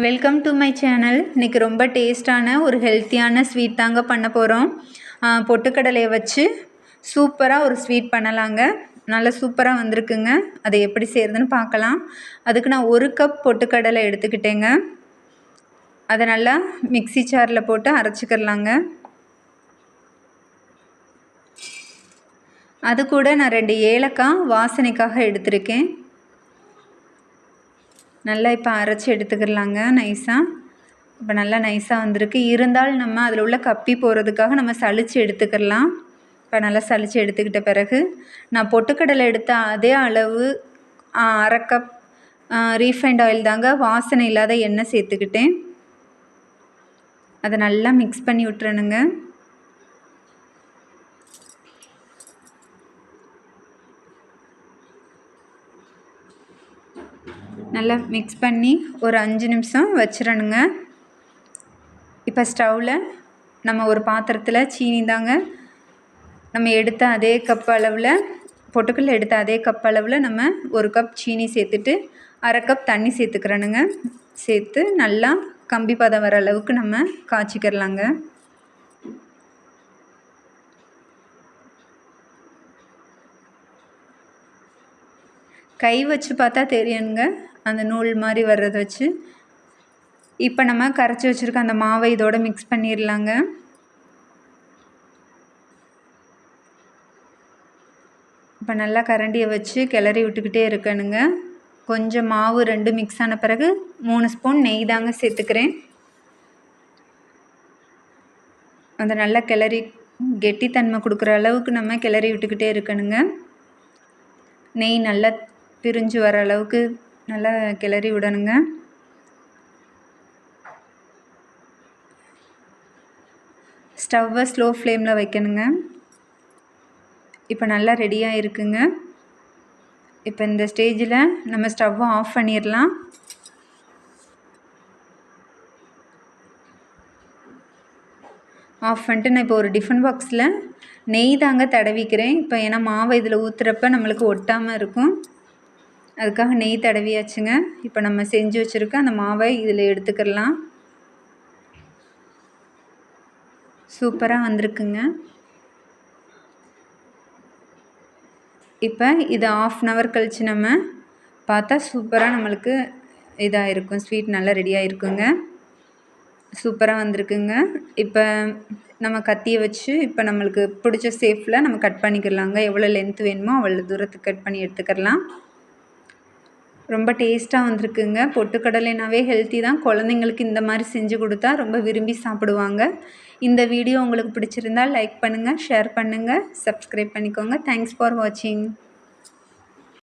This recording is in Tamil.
Welcome to my channel. இன்றைக்கி ரொம்ப டேஸ்டான ஒரு ஹெல்த்தியான ஸ்வீட் தாங்க பண்ண போகிறோம். பொட்டுக்கடலையை வச்சு சூப்பராக ஒரு ஸ்வீட் பண்ணலாங்க. நல்லா சூப்பராக வந்திருக்குங்க. அதை எப்படி செய்கிறதுன்னு பார்க்கலாம். அதுக்கு நான் 1 கப் பொட்டுக்கடலை எடுத்துக்கிட்டேங்க. அதை நல்லா மிக்ஸி ஜாரில் போட்டு அரைச்சிக்கிறலாங்க. அது கூட நான் 2 ஏலக்காய் வாசனைக்காக எடுத்திருக்கேன். நல்லா இப்போ அரைச்சி எடுத்துக்கிடலாங்க நைஸாக. இப்போ நல்லா நைஸாக வந்திருக்கு. இருந்தாலும் நம்ம அதில் உள்ள கப்பி போகிறதுக்காக நம்ம சலித்து எடுத்துக்கிடலாம். இப்போ நல்லா சலித்து எடுத்துக்கிட்ட பிறகு நான் பொட்டுக்கடலை எடுத்த அதே அளவு 1/2 கப் ரீஃபைண்ட் ஆயில் தாங்க, வாசனை இல்லாத எண்ணெய் சேர்த்துக்கிட்டேன். அதை நல்லா மிக்ஸ் பண்ணி விட்டுறணுங்க. நல்லா மிக்ஸ் பண்ணி ஒரு 5 நிமிஷம் வச்சிடணுங்க. இப்போ ஸ்டவ்வில் நம்ம ஒரு பாத்திரத்தில் சீனி தாங்க, நம்ம எடுத்த அதே கப் அளவில் பொட்டுக்கடலை எடுத்த அதே கப் அளவில் நம்ம 1 கப் சீனி சேர்த்துட்டு 1/2 கப் தண்ணி சேர்த்துக்கிறணுங்க. சேர்த்து நல்லா கம்பி பதம் வர அளவுக்கு நம்ம காய்ச்சிக்கிறலாங்க. கை வச்சு பார்த்தா தெரியுங்க அந்த நூல் மாதிரி வர்றதை வச்சு. இப்போ நம்ம கரைச்சி வச்சுருக்க அந்த மாவை இதோட மிக்ஸ் பண்ணிடலாங்க. இப்போ நல்லா கரண்டியை வச்சு கிளறி விட்டுக்கிட்டே இருக்கணுங்க. கொஞ்சம் மாவு 2 மிக்ஸ் ஆன பிறகு 3 ஸ்பூன் நெய் தாங்க சேர்த்துக்கிறேன். அதை நல்லா கிளறி கெட்டித்தன்மை கொடுக்குற அளவுக்கு நம்ம கிளறி விட்டுக்கிட்டே இருக்கணுங்க. நெய் நல்லா பிரிஞ்சு வர அளவுக்கு நல்லா கிளறி விடணுங்க. ஸ்டவ்வை ஸ்லோ ஃப்ளேமில் வைக்கணுங்க. இப்போ நல்லா ரெடியாக இருக்குங்க. இப்போ இந்த ஸ்டேஜில் நம்ம ஸ்டவ்வை ஆஃப் பண்ணிடலாம். ஆஃப் பண்ணிட்டு நான் இப்போ ஒரு டிஃபன் பாக்ஸில் நெய் தாங்க தடவிக்கிறேன். இப்போ ஏன்னா மாவை இதில் ஊற்றுறப்ப நம்மளுக்கு ஒட்டாமல் இருக்கும், அதுக்காக நெய் தடவியாச்சுங்க. இப்போ நம்ம செஞ்சு வச்சுருக்க அந்த மாவை இதில் எடுத்துக்கிடலாம். சூப்பராக வந்திருக்குங்க. இப்போ இது 1/2 hour கழித்து நம்ம பார்த்தா சூப்பராக நம்மளுக்கு இதாக இருக்கும், ஸ்வீட் நல்லா ரெடியாக இருக்குங்க. சூப்பராக வந்திருக்குங்க. இப்போ நம்ம கத்தியை வச்சு இப்போ நம்மளுக்கு பிடிச்ச ஷேப்பில் நம்ம கட் பண்ணிக்கிடலாங்க. எவ்வளோ லென்த் வேணுமோ அவ்வளோ தூரத்துக்கு கட் பண்ணி எடுத்துக்கிடலாம். ரொம்ப டேஸ்ட்டாக வந்திருக்குங்க. பொட்டுக்கடலைனாவே ஹெல்த்தி தான். குழந்தைங்களுக்கு இந்த மாதிரி செஞ்சு கொடுத்தா ரொம்ப விரும்பி சாப்பிடுவாங்க. இந்த வீடியோ உங்களுக்கு பிடிச்சிருந்தால் லைக் பண்ணுங்கள், ஷேர் பண்ணுங்கள், சப்ஸ்கிரைப் பண்ணிக்கோங்க. தேங்க்ஸ் ஃபார் வாட்சிங்.